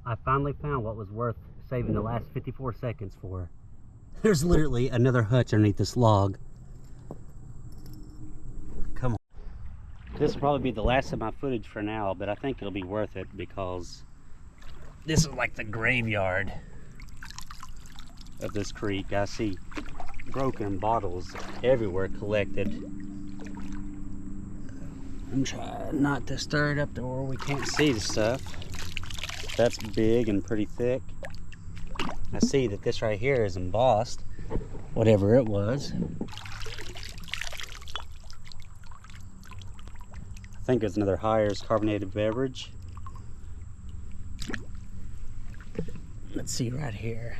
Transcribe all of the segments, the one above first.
I finally found what was worth saving the last 54 seconds for. There's literally another hutch underneath this log. Come on. This will probably be the last of my footage for now, but I think it'll be worth it because this is like the graveyard of this creek. I see broken bottles everywhere collected. I'm trying not to stir it up to where we can't see the stuff. That's big and pretty thick. I see that this right here is embossed, whatever it was. I think it's another Hires carbonated beverage. Let's see right here.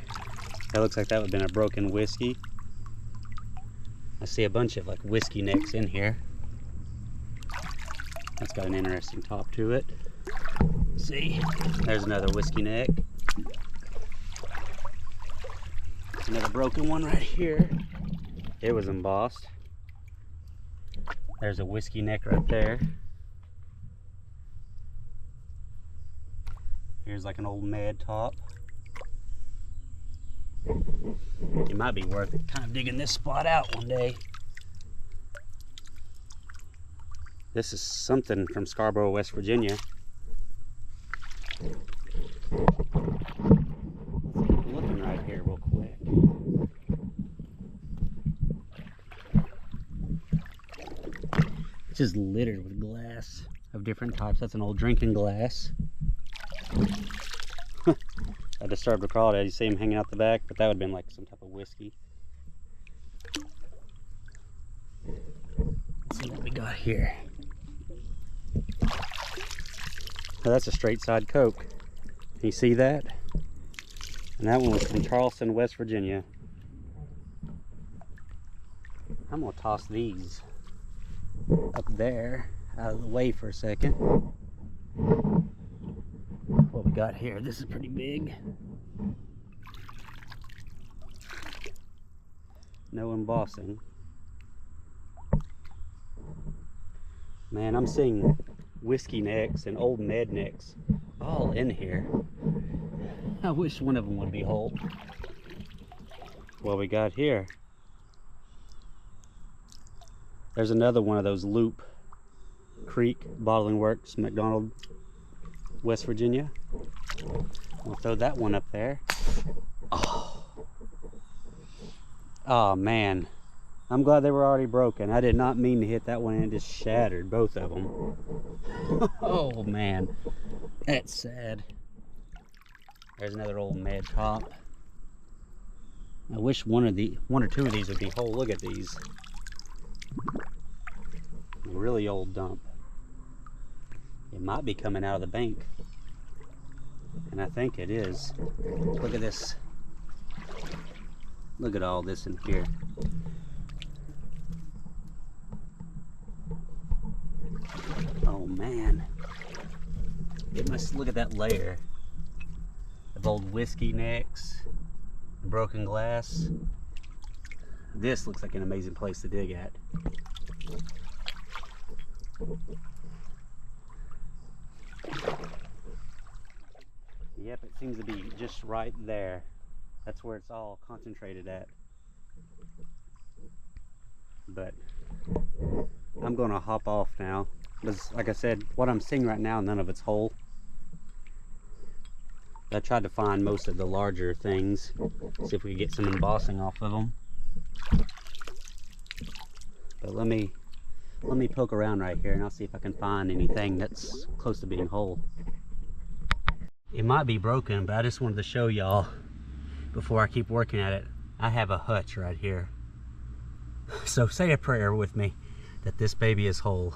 That looks like that would have been a broken whiskey. I see a bunch of like whiskey necks in here. That's got an interesting top to it. See, there's another whiskey neck. Another broken one right here. It was embossed. There's a whiskey neck right there. Here's like an old mad top. It might be worth it kind of digging this spot out one day. This is something from Scarborough, West Virginia. Looking right here real quick. It's just littered with glass of different types. That's an old drinking glass. I disturbed a crawdad. You see him hanging out the back, but that would have been like some type of whiskey. Let's see what we got here. Now that's a straight side Coke. Can you see that? And that one was from Charleston, West Virginia. I'm gonna toss these up there out of the way for a second. What we got here, this is pretty big. No embossing. Man, I'm seeing whiskey necks and old med necks all in here. I wish one of them would be whole. What we got here? There's another one of those Loop Creek Bottling Works, McDonald, West Virginia. We'll throw that one up there. Oh man, I'm glad they were already broken. I did not mean to hit that one and it just shattered both of them. Oh man, that's sad. There's another old mad top. I wish one or two of these would be whole. Look at these. A really old dump. It might be coming out of the bank. And I think it is. Look at this. Look at all this in here. Oh man. It must look at that layer of old whiskey necks, broken glass. This looks like an amazing place to dig at. Yep, it seems to be just right there. That's where it's all concentrated at. But I'm gonna hop off now because, like I said, what I'm seeing right now, none of it's whole. I tried to find most of the larger things, see if we could get some embossing off of them. But let me poke around right here and I'll see if I can find anything that's close to being whole. It might be broken, but I just wanted to show y'all before I keep working at it. I have a hutch right here. So say a prayer with me that this baby is whole.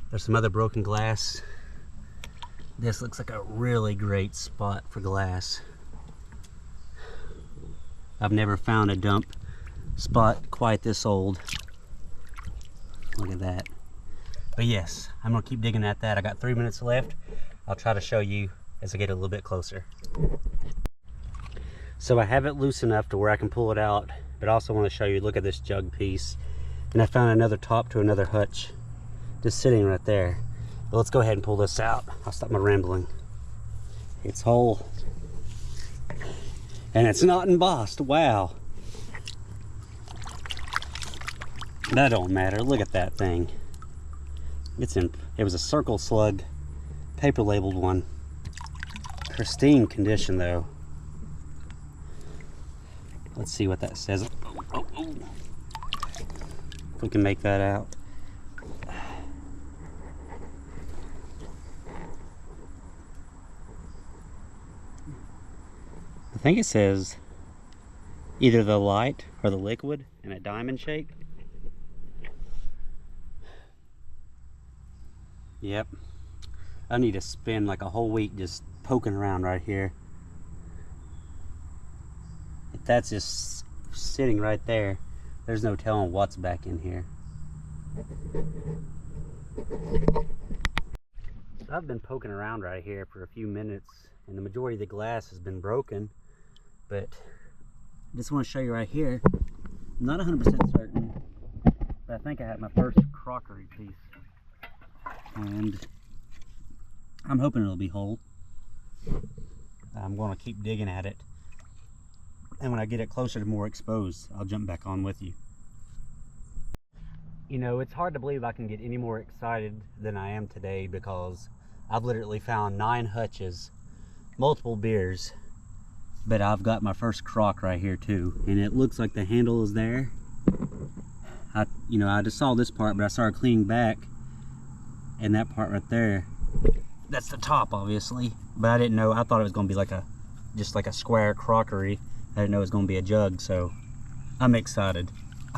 There's some other broken glass. This looks like a really great spot for glass. I've never found a dump spot quite this old. Look at that. But yes, I'm gonna keep digging at that. I got 3 minutes left. I'll try to show you as I get a little bit closer. So I have it loose enough to where I can pull it out, but I also want to show you, look at this jug piece. And I found another top to another hutch just sitting right there. But let's go ahead and pull this out. I'll stop my rambling. It's whole. And it's not embossed. Wow. That don't matter. Look at that thing. It was a circle slug, paper labeled one. Pristine condition though. Let's see what that says. Oh. If we can make that out. I think it says either the light or the liquid in a diamond shape. Yep. I need to spend like a whole week just poking around right here. If that's just sitting right there, there's no telling what's back in here. So I've been poking around right here for a few minutes, and the majority of the glass has been broken, but I just want to show you right here. I'm not 100% certain, but I think I have my first crockery piece. And I'm hoping it'll be whole. I'm going to keep digging at it, and when I get it closer to more exposed, I'll jump back on with you. You know, it's hard to believe I can get any more excited than I am today, because I've literally found 9 hutches, multiple beers, but I've got my first crock right here too, and it looks like the handle is there. I just saw this part, but I started cleaning back, and that part right there, that's the top obviously, but I didn't know. I thought it was going to be just like a square crockery. I didn't know it was going to be a jug, so I'm excited.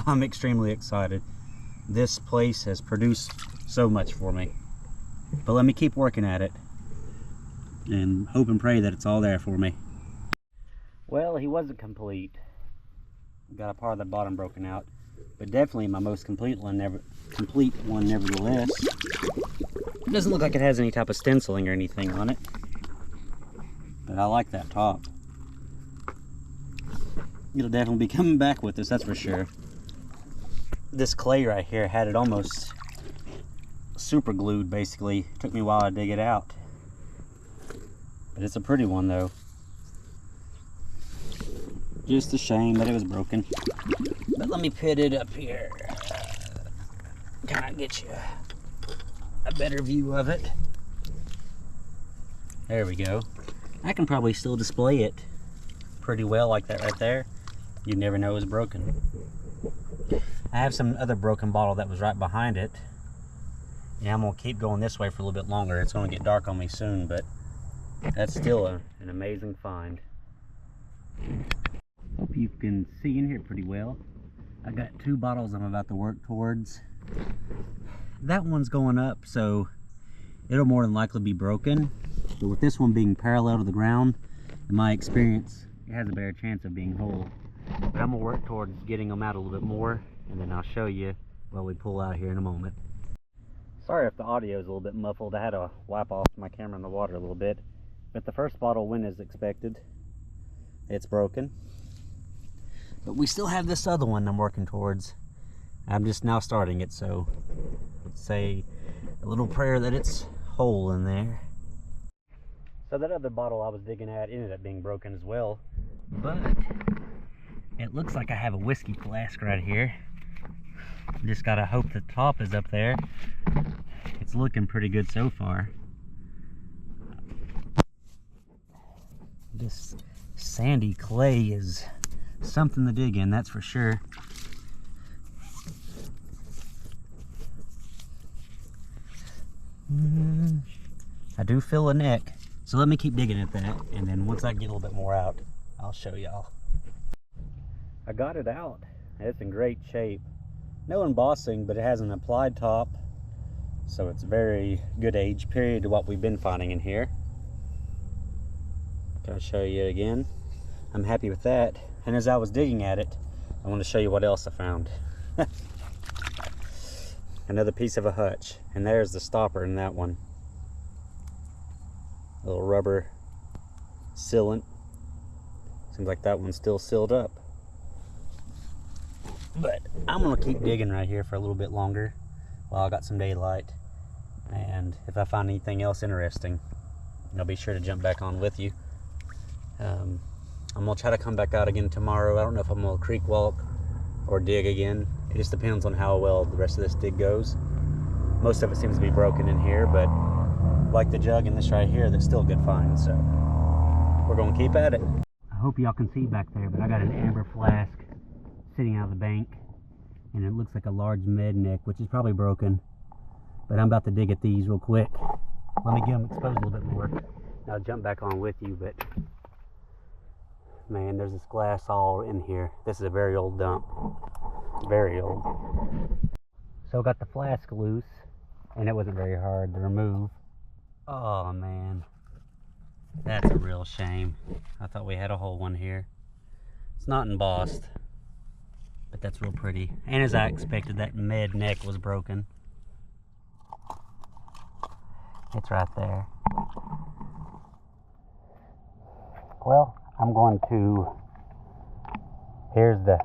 I'm extremely excited. This place has produced so much for me, but let me keep working at it and hope and pray that it's all there for me. Well, he wasn't complete. Got a part of the bottom broken out, but definitely my most complete one nevertheless. It doesn't look like it has any type of stenciling or anything on it, but I like that top. It'll definitely be coming back with us, that's for sure. This clay right here had it almost super glued basically. It took me a while to dig it out, but it's a pretty one though. Just a shame that it was broken. But let me put it up here. Kind of get you a better view of it. There we go. I can probably still display it pretty well like that right there. You'd never know it was broken. I have some other broken bottle that was right behind it. Yeah, I'm gonna keep going this way for a little bit longer. It's gonna get dark on me soon, but that's still an amazing find. Hope you can see in here pretty well. I got 2 bottles I'm about to work towards. That one's going up, so it'll more than likely be broken. But with this one being parallel to the ground, in my experience, it has a better chance of being whole. But I'm gonna work towards getting them out a little bit more, and then I'll show you what we pull out here in a moment. Sorry if the audio is a little bit muffled. I had to wipe off my camera in the water a little bit. But the first bottle went as expected. It's broken. But we still have this other one I'm working towards. I'm just now starting it, so say a little prayer that it's whole in there. So that other bottle I was digging at ended up being broken as well. But it looks like I have a whiskey flask right here. Just gotta hope the top is up there. It's looking pretty good so far. This sandy clay is something to dig in, that's for sure. I do feel a neck, so let me keep digging at that, and then once I get a little bit more out, I'll show y'all. I got it out. It's in great shape. No embossing, but it has an applied top, so it's very good age period to what we've been finding in here. I'll show you again. I'm happy with that. And as I was digging at it, I want to show you what else I found. Another piece of a hutch, and there's the stopper in that one. A little rubber sealant. Seems like that one's still sealed up. But I'm gonna keep digging right here for a little bit longer while I got some daylight. And if I find anything else interesting, I'll be sure to jump back on with you. I'm gonna try to come back out again tomorrow. I don't know if I'm gonna creek walk or dig again. It just depends on how well the rest of this dig goes. Most of it seems to be broken in here, but like the jug in this right here, that's still a good find, so we're gonna keep at it. I hope y'all can see back there, but I got an amber flask sitting out of the bank, and it looks like a large med neck, which is probably broken, but I'm about to dig at these real quick. Let me get them exposed a little bit more. I'll jump back on with you, but man, there's this glass all in here. This is a very old dump. Very old. So I got the flask loose, and it wasn't very hard to remove. Oh man, that's a real shame. I thought we had a whole one here. It's not embossed, but that's real pretty. And as I expected, that med neck was broken. It's right there. Well, I'm going to, here's the,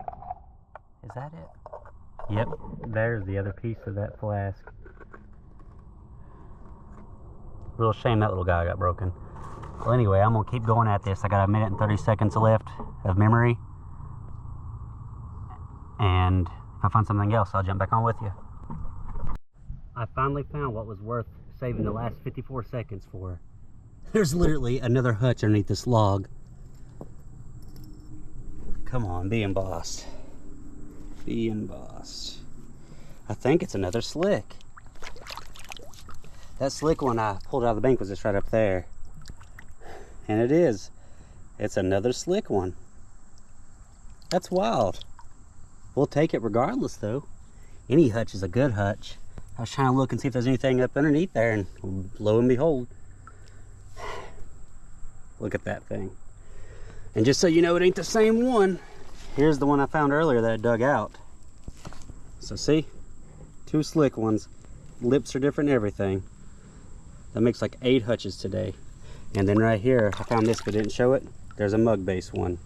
is that it? Yep, there's the other piece of that flask. Real shame that little guy got broken. Well, anyway, I'm gonna keep going at this. I got 1 minute and 30 seconds left of memory. And if I find something else, I'll jump back on with you. I finally found what was worth saving the last 54 seconds for. There's literally another hutch underneath this log. Come on, be embossed. Be embossed. I think it's another slick. That slick one I pulled out of the bank was just right up there. And it is. It's another slick one. That's wild. We'll take it regardless though. Any hutch is a good hutch. I was trying to look and see if there's anything up underneath there, and lo and behold, look at that thing. And just so you know, it ain't the same one. Here's the one I found earlier that I dug out. So see, 2 slick ones. Lips are different and everything. That makes like 8 hutches today. And then right here, I found this but didn't show it. There's a mug base one.